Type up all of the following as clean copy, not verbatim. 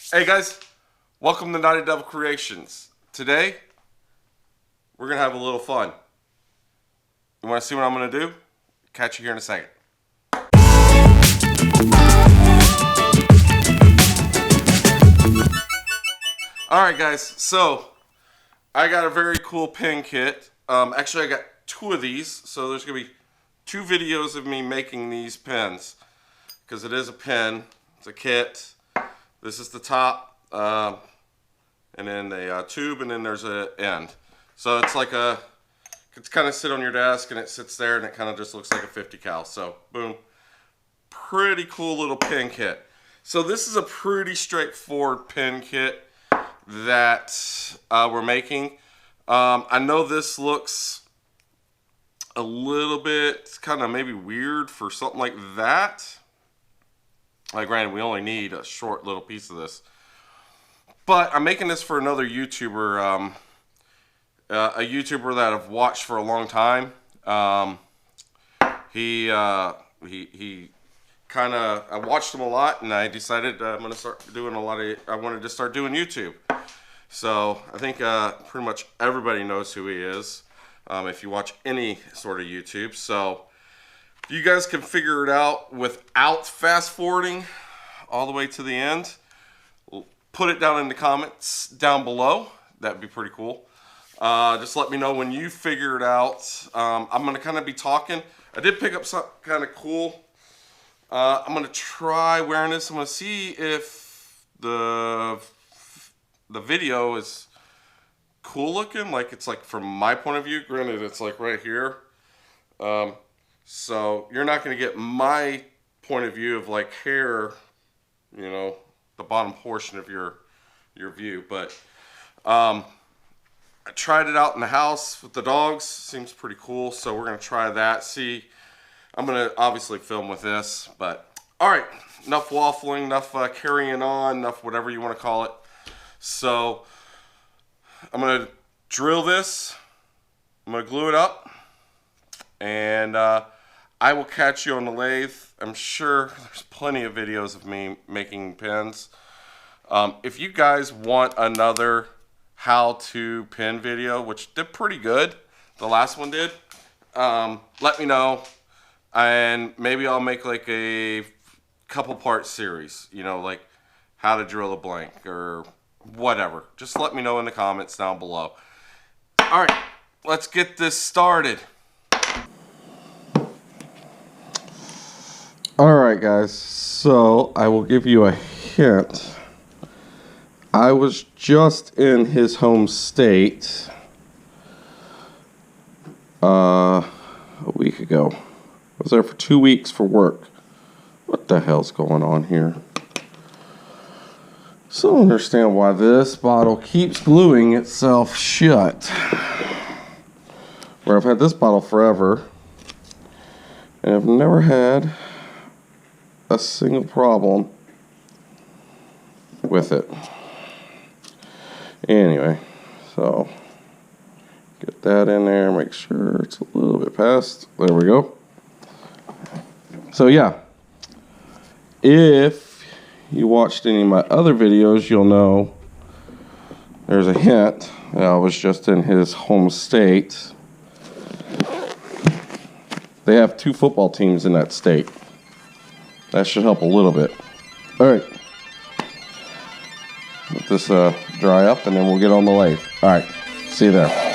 Hey guys, welcome to Naughty Devil Creations. Today, we're going to have a little fun. You want to see what I'm going to do? Catch you here in a second. Alright guys, so I got a very cool pin kit. Actually, I got two of these, so there's going to be two videos of me making these pins. Because it is a pin, it's a kit. This is the top, and then a tube, and then there's an end. So it's like it's kind of sit on your desk, and it sits there, and it kind of just looks like a 50 cal. So boom, pretty cool little pin kit. So this is a pretty straightforward pin kit that we're making. I know this looks a little bit kind of maybe weird for something like that. Like, granted, we only need a short little piece of this. But I'm making this for another YouTuber, a YouTuber that I've watched for a long time. He kind of, I watched him a lot, and I decided I'm going to start doing I wanted to start doing YouTube. So I think pretty much everybody knows who he is, if you watch any sort of YouTube. So if you guys can figure it out without fast forwarding all the way to the end, put it down in the comments down below. That'd be pretty cool. Just let me know when you figure it out. I'm going to kind of be talking. I did pick up something kind of cool. I'm going to try wearing this. I'm going to see if the video is cool looking. Like, it's like from my point of view. Granted, it's like right here. So you're not going to get my point of view of like hair, you know, the bottom portion of your view. But I tried it out in the house with the dogs. Seems pretty cool. So we're going to try that. See, I'm going to obviously film with this. But all right, enough waffling, enough carrying on, enough whatever you want to call it. So I'm going to drill this. I'm going to glue it up. And I will catch you on the lathe. I'm sure there's plenty of videos of me making pins. If you guys want another how-to pin video, which did pretty good, the last one did, let me know. And maybe I'll make like a couple part series, you know, like how to drill a blank or whatever. Just let me know in the comments down below. All right, let's get this started. Alright guys, so I will give you a hint. I was just in his home state a week ago. I was there for 2 weeks for work. What the hell's going on here? So I don't understand why this bottle keeps gluing itself shut. Where I've had this bottle forever, and I've never had a single problem with it. Anyway, so get that in there, make sure it's a little bit past. There we go. So yeah, if you watched any of my other videos, you'll know there's a hint that I was just in his home state. They have 2 football teams in that state. That should help a little bit. All right. Let this dry up, and then we'll get on the lathe. All right. See you there.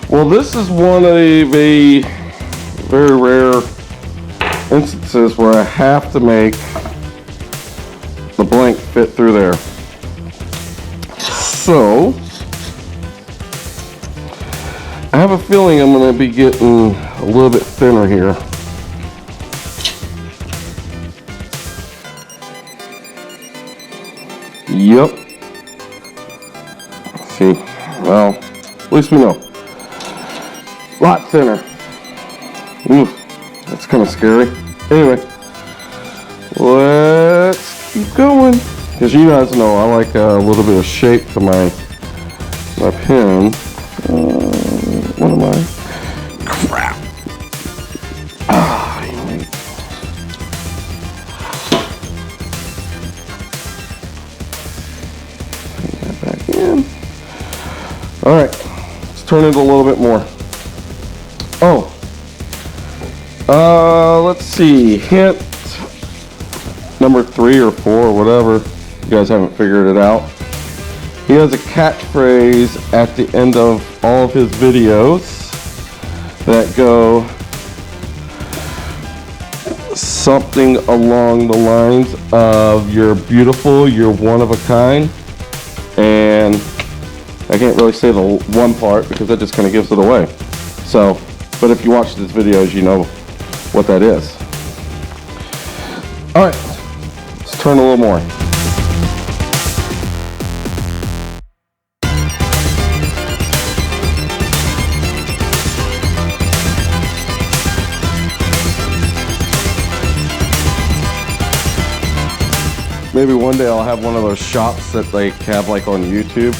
Well, this is one of the very rare instances where I have to make the blank fit through there. So I have have a feeling I'm going to be getting a little bit thinner here. Yep. See, well, at least we know. A lot thinner. Ooh, that's kind of scary. Anyway, let's keep going. As you guys know, I like a little bit of shape to my pen. What am I? Crap. Anyway. Put that back in. All right, let's turn it a little bit more. Let's see. Hint number 3 or 4, whatever. You guys haven't figured it out. He has a catchphrase at the end of all of his videos that go something along the lines of "You're beautiful, you're one of a kind," and I can't really say the one part because that just kind of gives it away. So, but if you watch his videos, you know what that is. All right, let's turn a little more. Maybe one day I'll have one of those shops that they have like on YouTube.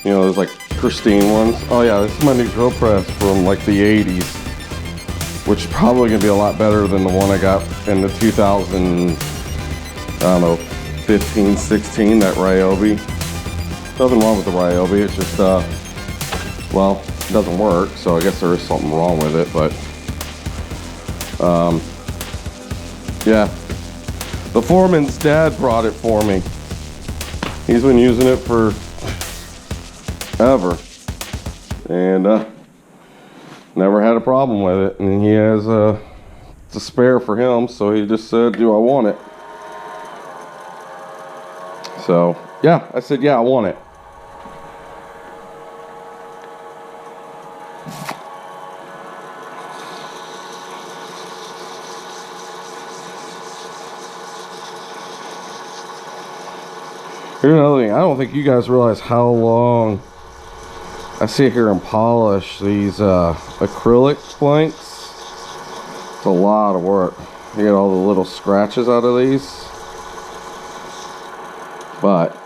You know, there's like pristine ones. Oh yeah, this is my new drill press from like the 80s, which is probably gonna be a lot better than the one I got in the 2000, I don't know, 15, 16, that Ryobi. Nothing wrong with the Ryobi, it's just, well, it doesn't work, so I guess there is something wrong with it, but, yeah. The foreman's dad brought it for me. He's been using it for ever, and never had a problem with it. And he has it's a spare for him, so he just said, "Do I want it?" So yeah, I said, "Yeah, I want it." Here's another thing. I don't think you guys realize how long I sit here and polish these acrylic planks. It's a lot of work. You get all the little scratches out of these, but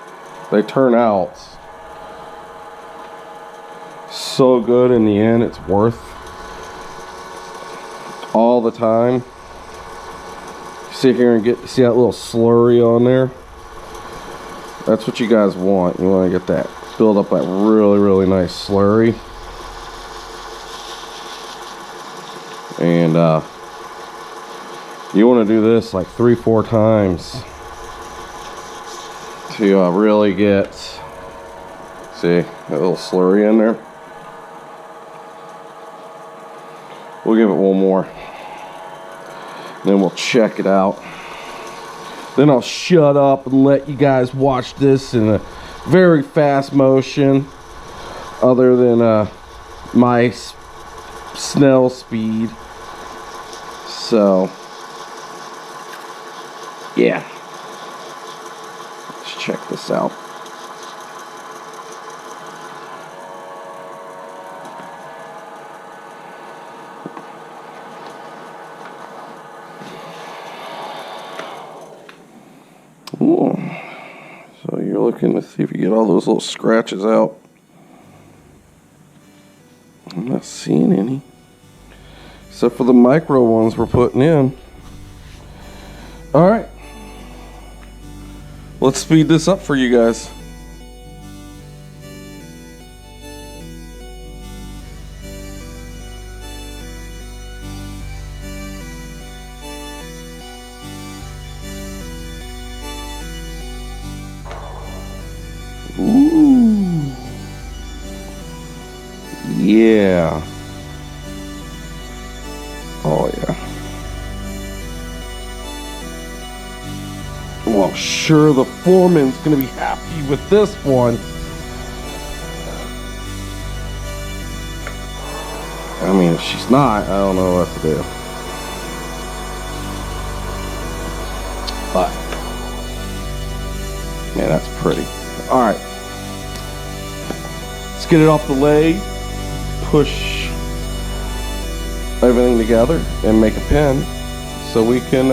they turn out so good in the end. It's worth all the time. Sit here and see that little slurry on there. That's what you guys want. You want to get that, build up that really, really nice slurry. And you want to do this like 3-4 times to really get, see that little slurry in there. We'll give it one more, then we'll check it out. Then I'll shut up and let you guys watch this in a very fast motion, other than my snail speed. So, yeah. Let's check this out. Ooh. So you're looking to see if you get all those little scratches out. I'm not seeing any, except for the micro ones we're putting in. All right, let's speed this up for you guys. Ooh. Yeah. Oh, yeah. Well, sure, the foreman's gonna be happy with this one. I mean, if she's not, I don't know what to do. But, man, that's pretty. All right. Let's get it off the lathe, push everything together, and make a pin so we can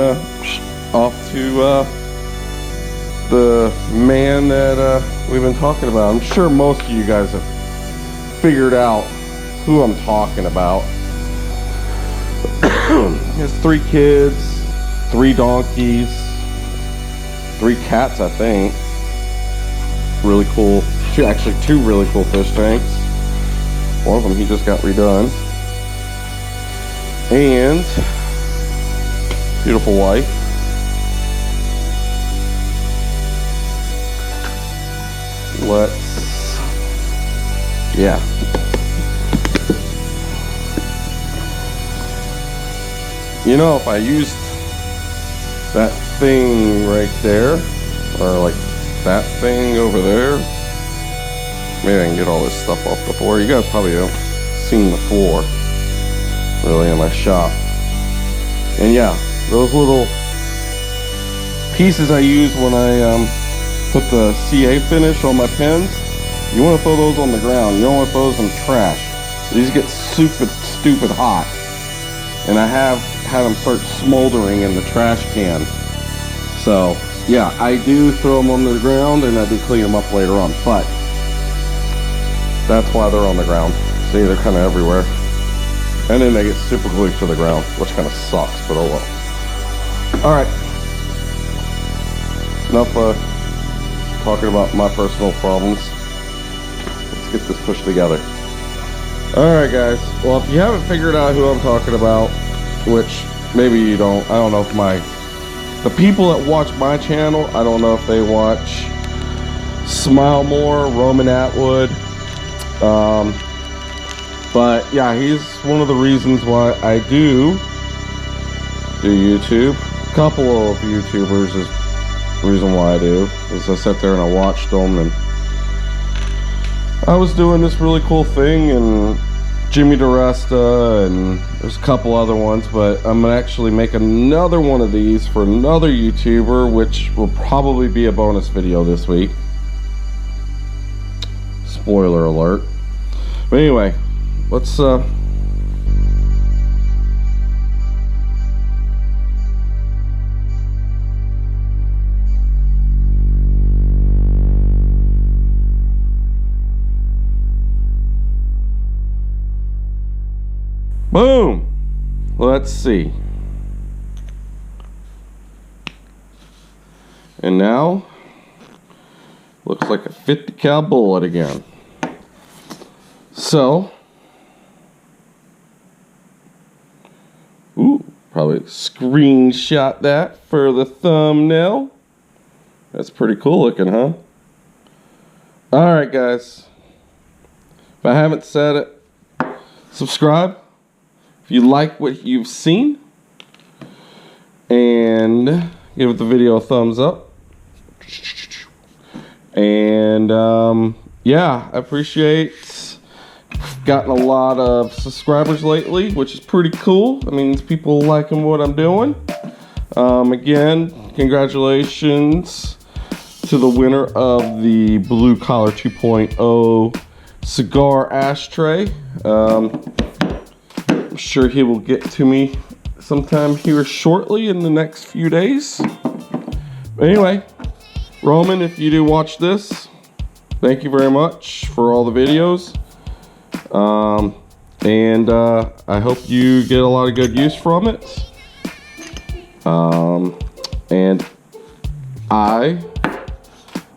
off to the man that we've been talking about. I'm sure most of you guys have figured out who I'm talking about. He has 3 kids, 3 donkeys, 3 cats, I think. Really cool. Actually, 2 really cool fish tanks. One of them he just got redone. And beautiful wife. Yeah. You know, if I used that thing right there, or like that thing over there, maybe I can get all this stuff off the floor. You guys probably haven't seen the floor really in my shop. And yeah, those little pieces I use when I put the CA finish on my pins, you want to throw those on the ground. You don't want to throw those in trash. These get stupid hot. And I have had them start smoldering in the trash can. So yeah, I do throw them on the ground and I do clean them up later on. But that's why they're on the ground. See, they're kind of everywhere. And then they get super glued to the ground, which kind of sucks, but oh well. Alright. Enough talking about my personal problems. Let's get this pushed together. Alright guys, well if you haven't figured out who I'm talking about, which maybe you don't, I don't know if the people that watch my channel, I don't know if they watch Smile More, Roman Atwood, but yeah, he's one of the reasons why I do YouTube. A couple of YouTubers is the reason why I do, is I sat there and I watched them, and I was doing this really cool thing, and Jimmy DeResta, and there's a couple other ones, but I'm gonna actually make another one of these for another YouTuber, which will probably be a bonus video this week. Spoiler alert. But anyway, let's boom! Let's see. And now, looks like a 50 cal bullet again. So, ooh, probably screenshot that for the thumbnail. That's pretty cool looking, huh? Alright guys, if I haven't said it, subscribe if you like what you've seen, and give the video a thumbs up. And yeah, I appreciate gotten a lot of subscribers lately, which is pretty cool. That means people liking what I'm doing. Again, congratulations to the winner of the Blue Collar 2.0 cigar ashtray. I'm sure he will get to me sometime here shortly in the next few days. But anyway, Roman, if you do watch this, thank you very much for all the videos. And I hope you get a lot of good use from it. And I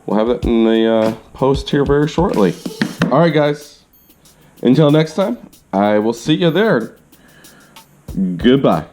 will have it in the post here very shortly. Alright guys, until next time, I will see you there. Goodbye.